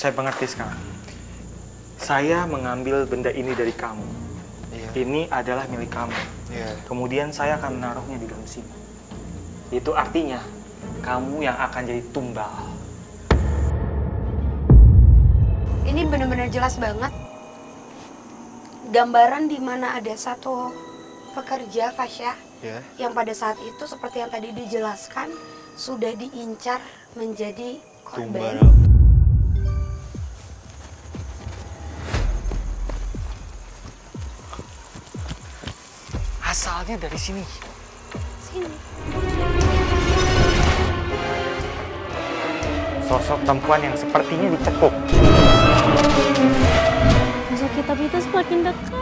Saya mengerti sekarang. Saya mengambil benda ini dari kamu. Iya. Ini adalah milik kamu. Iya. Kemudian saya akan menaruhnya di dalam sini. Itu artinya kamu yang akan jadi tumbal. Ini benar-benar jelas banget. Gambaran di mana ada satu pekerja, Fasya, yang pada saat itu seperti yang tadi dijelaskan sudah diincar menjadi korban. Asalnya dari sini. Sini. Sosok perempuan yang sepertinya dicekuk. Sosok kitab itu semakin dekat.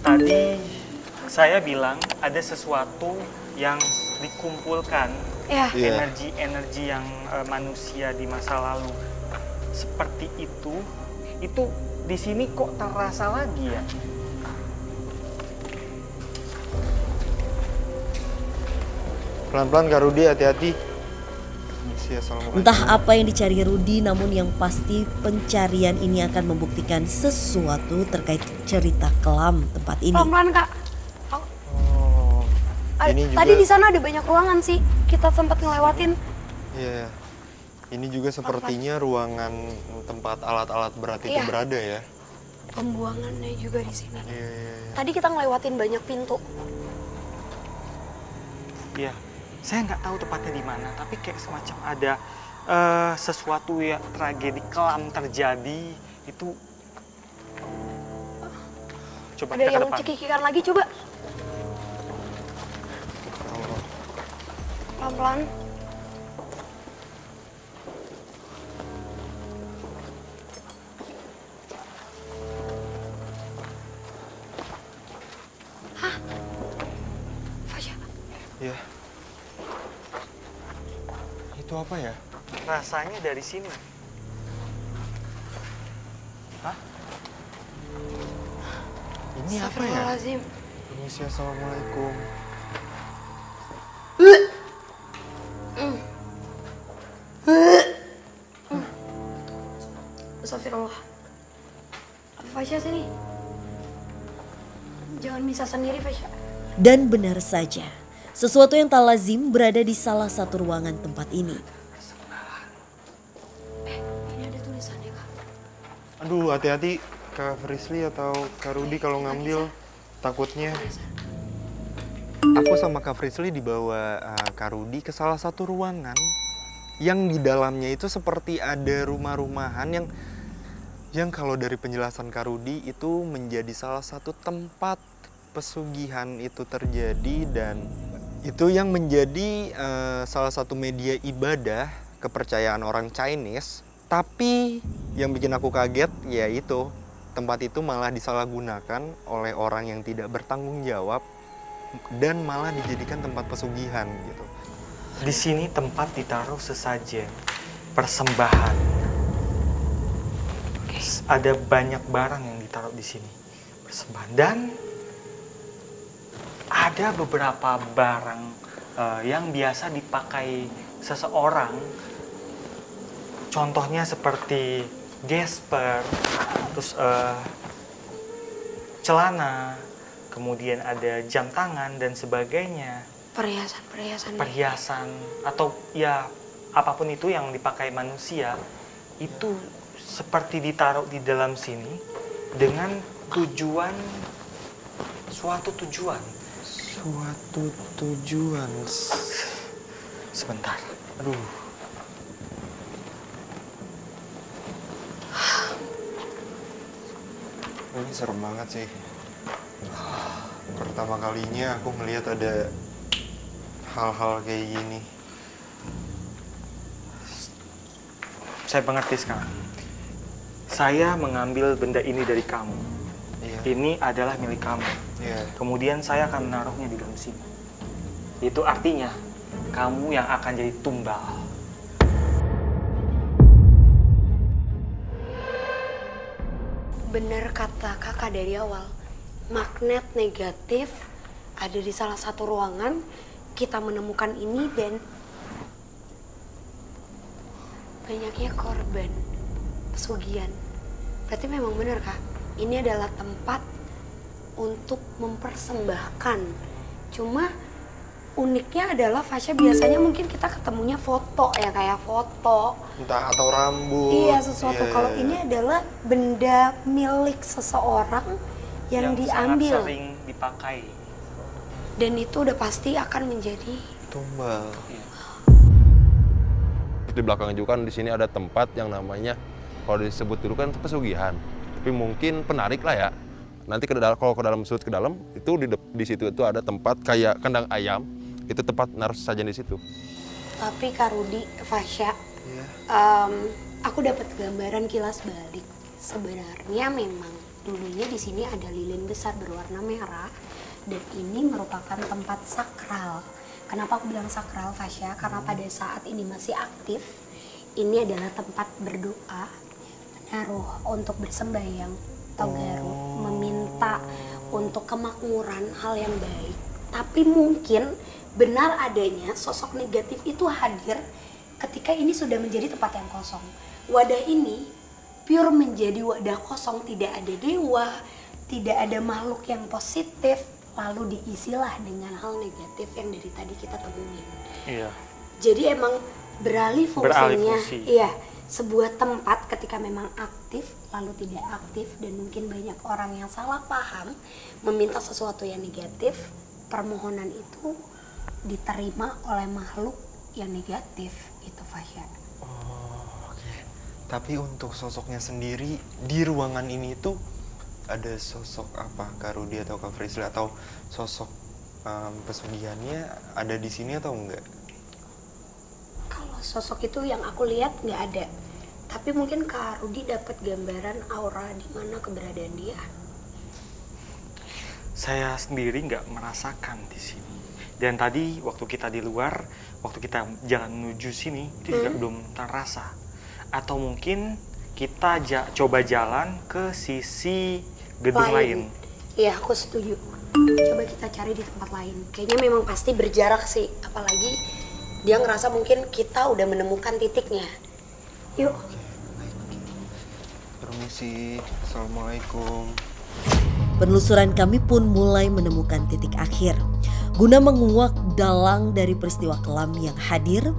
Tadi saya bilang ada sesuatu yang dikumpulkan, energi-energi yang manusia di masa lalu seperti itu di sini kok terasa lagi ya? Pelan-pelan Kak Rudi, hati-hati. Entah apa yang dicari Rudi, namun yang pasti pencarian ini akan membuktikan sesuatu terkait cerita kelam tempat ini. Pelan-pelan, Kak. Oh, ini juga... Tadi di sana ada banyak ruangan sih, kita sempat ngelewatin. Iya, ini juga sepertinya ruangan tempat alat-alat berat itu berada ya. Pembuangannya juga di sini. Iya. Tadi kita ngelewatin banyak pintu. Iya, saya nggak tahu tepatnya di mana, tapi kayak semacam ada sesuatu ya tragedi kelam terjadi itu. Coba ada kita ke yang depan. cekikikan lagi, coba. Pelan-pelan. Hah? Fasya. Iya. Itu apa ya? Rasanya dari sini. Hah? Ini apa ya? Astagfirullahaladzim. Permisi, assalamualaikum. Astagfirullah. Fasya sini. Jangan bisa sendiri, Fasya. Dan benar saja, sesuatu yang tak lazim berada di salah satu ruangan tempat ini. Ini ada tulisannya, Kak. Aduh, hati-hati Kak Frisly atau Kak Rudi kalau ngambil. Takutnya. Aku sama Kak Frisly dibawa Kak Rudi ke salah satu ruangan yang di dalamnya itu seperti ada rumah-rumahan yang kalau dari penjelasan Kak Rudi itu menjadi salah satu tempat pesugihan itu terjadi, dan itu yang menjadi salah satu media ibadah kepercayaan orang Chinese. Tapi yang bikin aku kaget yaitu tempat itu malah disalahgunakan oleh orang yang tidak bertanggung jawab dan malah dijadikan tempat pesugihan gitu. Di sini tempat ditaruh sesajen, persembahan. Ada banyak barang yang ditaruh di sini, persembahan, dan ada beberapa barang yang biasa dipakai seseorang. Contohnya seperti gesper, terus celana, kemudian ada jam tangan dan sebagainya. Perhiasan atau ya apapun itu yang dipakai manusia itu seperti ditaruh di dalam sini dengan suatu tujuan. Sebentar. Aduh. Ini serem banget sih. Pertama kalinya aku melihat ada hal-hal kayak gini. Saya mengerti sekarang. Saya mengambil benda ini dari kamu. Iya. Ini adalah milik kamu. Iya. Kemudian saya akan menaruhnya di dalam sini. Itu artinya kamu yang akan jadi tumbal. benar kata kakak dari awal. Magnet negatif ada di salah satu ruangan. Kita menemukan ini dan banyaknya korban pesugihan. Berarti memang benar Kak, ini adalah tempat untuk mempersembahkan. Cuma uniknya adalah Fasya, biasanya mungkin kita ketemunya foto ya, kayak foto. Entah atau rambut. Iya, sesuatu. Kalau ini adalah benda milik seseorang yang diambil. Sangat sering dipakai. Dan itu udah pasti akan menjadi tumbal. Di belakang juga kan di sini ada tempat yang namanya, kalau disebut dulu kan pesugihan. Tapi mungkin penarik lah ya. Nanti kalau ke dalam sudut ke dalam itu di situ itu ada tempat kayak kandang ayam. Itu tempat naruh sajian di situ. Tapi Kak Rudi, Fasya, aku dapat gambaran kilas balik. Sebenarnya memang dulunya di sini ada lilin besar berwarna merah. Dan ini merupakan tempat sakral. Kenapa aku bilang sakral, Fasya? Karena pada saat ini masih aktif, ini adalah tempat berdoa, menaruh untuk bersembahyang, togaru, meminta untuk kemakmuran, hal yang baik. Tapi mungkin benar adanya sosok negatif itu hadir ketika ini sudah menjadi tempat yang kosong. Wadah ini pure menjadi wadah kosong, tidak ada dewa, tidak ada makhluk yang positif. Lalu diisilah dengan hal negatif yang dari tadi kita temuin. Iya. Jadi emang beralih fungsinya. fungsi. Iya, sebuah tempat ketika memang aktif lalu tidak aktif, dan mungkin banyak orang yang salah paham meminta sesuatu yang negatif, permohonan itu diterima oleh makhluk yang negatif. Itu Fasya. Oh, oke. Tapi untuk sosoknya sendiri di ruangan ini tuh ada sosok apa, Kak Rudi atau Kak Frisly, atau sosok pesugihannya ada di sini atau enggak? Kalau sosok itu yang aku lihat nggak ada. Tapi mungkin Kak Rudi dapat gambaran aura di mana keberadaan dia. Saya sendiri nggak merasakan di sini. Dan tadi waktu kita di luar, waktu kita jalan menuju sini, itu juga belum terasa. Atau mungkin kita coba jalan ke sisi gedung lain. Iya, aku setuju. Coba kita cari di tempat lain. Kayaknya memang pasti berjarak sih. Apalagi dia ngerasa mungkin kita udah menemukan titiknya. Yuk. Permisi. Assalamualaikum. Penelusuran kami pun mulai menemukan titik akhir. Guna menguak dalang dari peristiwa kelam yang hadir,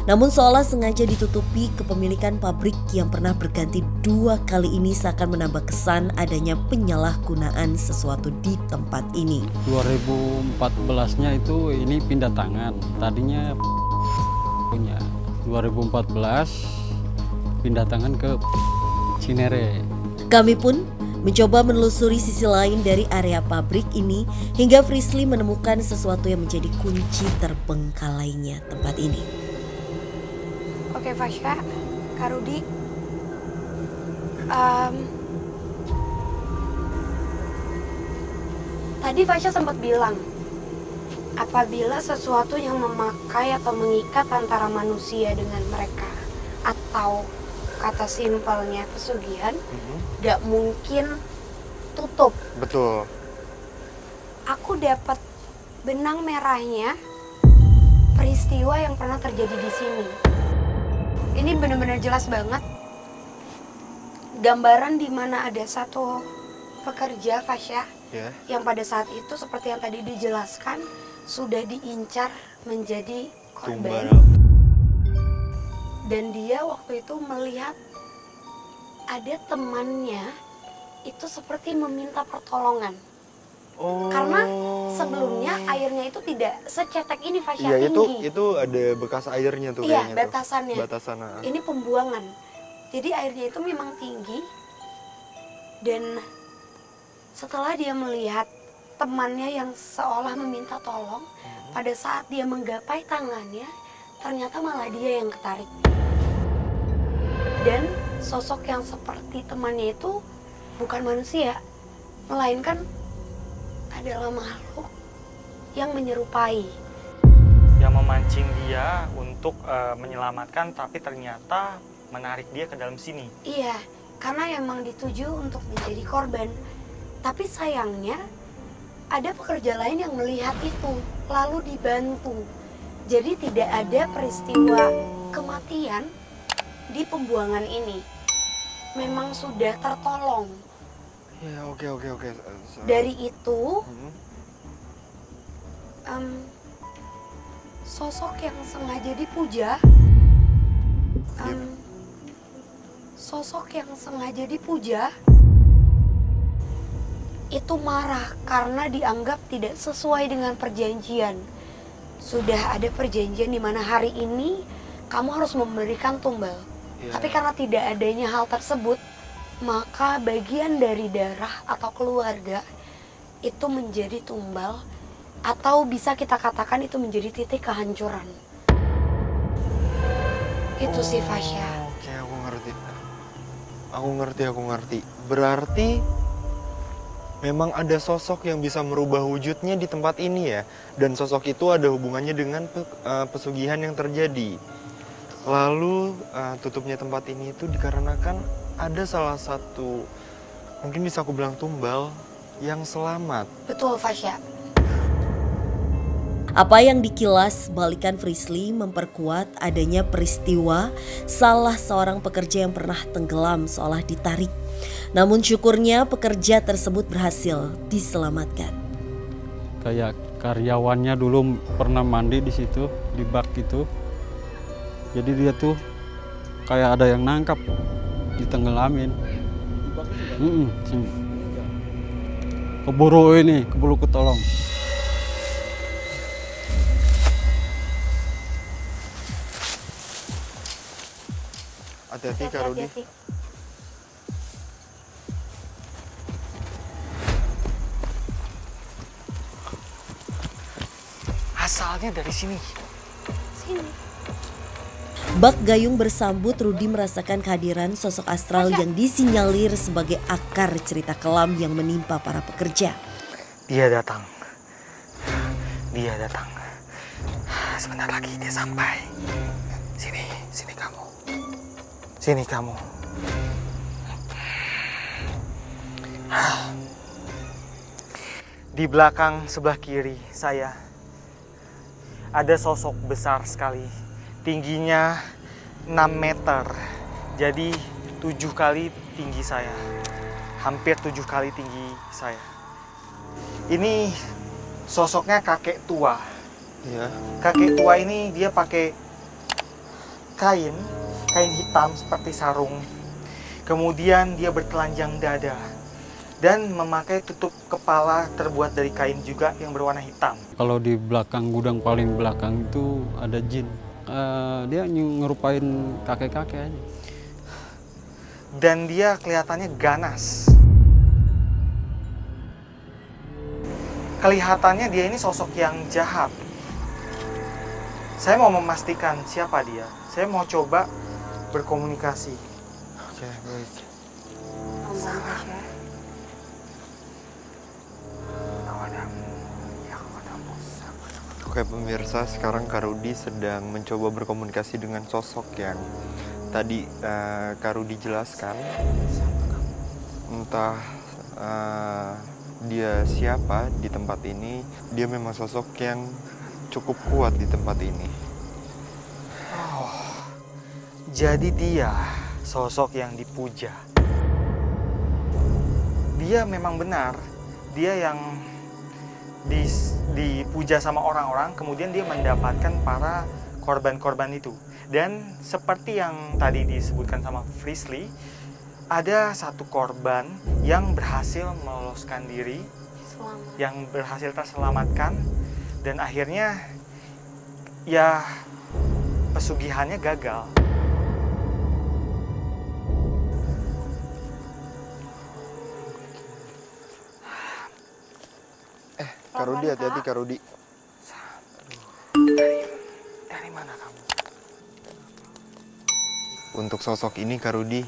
namun seolah sengaja ditutupi, kepemilikan pabrik yang pernah berganti 2 kali ini seakan menambah kesan adanya penyalahgunaan sesuatu di tempat ini. 2014-nya itu ini pindah tangan. Tadinya punya 2014 pindah tangan ke Cinere. Kami pun mencoba menelusuri sisi lain dari area pabrik ini hingga Frisly menemukan sesuatu yang menjadi kunci terbengkalainya tempat ini. Oke Fasya, Kak Rudi, tadi Fasya sempat bilang apabila sesuatu yang memakai atau mengikat antara manusia dengan mereka, atau kata simpelnya pesugihan, gak mungkin tutup. Betul. Aku dapat benang merahnya peristiwa yang pernah terjadi di sini. Ini benar-benar jelas banget. Gambaran di mana ada satu pekerja, Fasya, yang pada saat itu seperti yang tadi dijelaskan sudah diincar menjadi korban. Dan dia waktu itu melihat ada temannya itu seperti meminta pertolongan. Oh. Karena sebelumnya airnya itu tidak secetek ini, Fasya, Iya, tinggi. itu ada bekas airnya tuh Iya, kayaknya. batasannya. Batasan. Ini pembuangan. Jadi airnya itu memang tinggi. Dan setelah dia melihat temannya yang seolah meminta tolong, pada saat dia menggapai tangannya, ternyata malah dia yang ketarik. Dan sosok yang seperti temannya itu bukan manusia, melainkan adalah makhluk yang menyerupai. Yang memancing dia untuk menyelamatkan, tapi ternyata menarik dia ke dalam sini. Iya, karena emang dituju untuk menjadi korban. Tapi sayangnya ada pekerja lain yang melihat itu lalu dibantu. Jadi tidak ada peristiwa kematian di pembuangan ini. Memang sudah tertolong. Ya, oke. Dari itu, sosok yang sengaja dipuja, itu marah karena dianggap tidak sesuai dengan perjanjian. Sudah ada perjanjian di mana hari ini kamu harus memberikan tumbal. Tapi karena tidak adanya hal tersebut, maka bagian dari darah atau keluarga itu menjadi tumbal, atau bisa kita katakan itu menjadi titik kehancuran. Itu sih Fasya. Oke, aku ngerti. Berarti memang ada sosok yang bisa merubah wujudnya di tempat ini ya. Dan sosok itu ada hubungannya dengan pesugihan yang terjadi. Lalu tutupnya tempat ini itu dikarenakan ada salah satu, mungkin bisa aku bilang tumbal, yang selamat. Betul Fasya. Apa yang dikilas balikan Frisly memperkuat adanya peristiwa salah seorang pekerja yang pernah tenggelam seolah ditarik. Namun syukurnya pekerja tersebut berhasil diselamatkan. Kayak karyawannya dulu pernah mandi di situ, di bak itu. Jadi dia tuh kayak ada yang nangkap, ditenggelamin. Sini. Keburu ketolong. Hati-hati Kak Rudi. Asalnya dari sini. Bak gayung bersambut, Rudi merasakan kehadiran sosok astral yang disinyalir sebagai akar cerita kelam yang menimpa para pekerja. Dia datang. Sebentar lagi dia sampai. Sini kamu. Di belakang sebelah kiri saya ada sosok besar sekali. Tingginya 6 meter. Jadi 7 kali tinggi saya. Hampir 7 kali tinggi saya. Ini sosoknya kakek tua. Ya. Kakek tua ini dia pakai kain hitam seperti sarung. Kemudian dia bertelanjang dada dan memakai tutup kepala terbuat dari kain juga yang berwarna hitam. Kalau di belakang gudang paling belakang itu ada jin. Dia ngerupain kakek-kakek aja. Dan dia kelihatannya ganas. Kelihatannya dia ini sosok yang jahat. Saya mau memastikan siapa dia. Saya mau coba berkomunikasi. Oke, baik. Oke pemirsa, sekarang Kak Rudi sedang mencoba berkomunikasi dengan sosok yang tadi Kak Rudi jelaskan. Entah dia siapa di tempat ini, dia memang sosok yang cukup kuat di tempat ini. Jadi dia sosok yang dipuja. Dia memang benar, dia yang dipuja sama orang-orang, kemudian dia mendapatkan para korban-korban itu. Dan seperti yang tadi disebutkan sama Frisly, ada satu korban yang berhasil meloloskan diri, yang berhasil terselamatkan, dan akhirnya ya pesugihannya gagal. Kak Rudi, hati-hati Kak Rudi. Dari mana kamu? Untuk sosok ini Kak Rudi,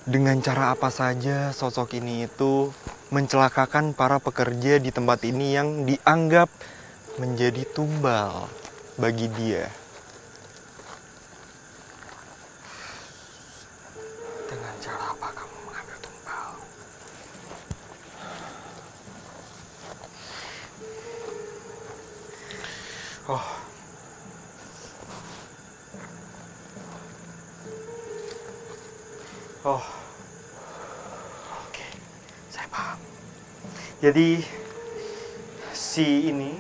dengan cara apa saja sosok ini itu mencelakakan para pekerja di tempat ini yang dianggap menjadi tumbal bagi dia. Dengan cara apa kamu mengambil tumbal. Oh. Oh. Oke, saya paham. Jadi si ini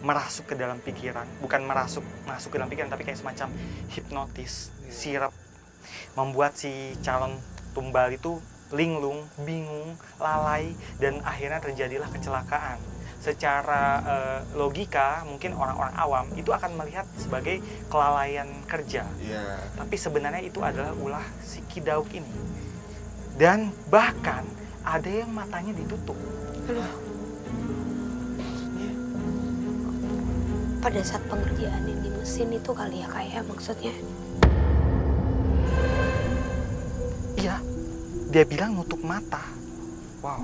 merasuk ke dalam pikiran, bukan masuk ke dalam pikiran, tapi kayak semacam hipnotis, sirap, membuat si calon tumbal itu linglung, bingung, lalai, dan akhirnya terjadilah kecelakaan. Secara logika mungkin orang-orang awam itu akan melihat sebagai kelalaian kerja, tapi sebenarnya itu adalah ulah si Ki Dauk ini. Dan bahkan ada yang matanya ditutup. Pada saat pengerjaan yang di mesin itu kali ya kayak maksudnya. Iya, dia bilang nutup mata. Wow.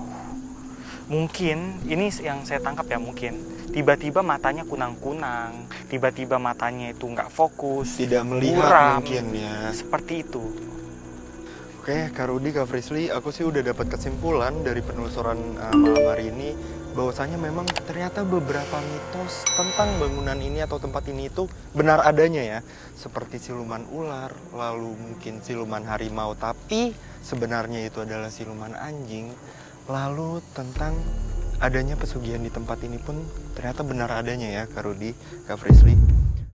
Mungkin ini yang saya tangkap ya, mungkin tiba-tiba matanya kunang-kunang, tiba-tiba matanya itu nggak fokus, tidak melihat buram, mungkin ya. Seperti itu. Oke, Kak Rudi, Kak Frisly, aku sih udah dapat kesimpulan dari penelusuran malam hari ini bahwasanya memang ternyata beberapa mitos tentang bangunan ini atau tempat ini itu benar adanya ya. Seperti siluman ular, lalu mungkin siluman harimau, tapi sebenarnya itu adalah siluman anjing. Lalu tentang adanya pesugihan di tempat ini pun ternyata benar adanya ya, Kak Rudi, Kak Frisly.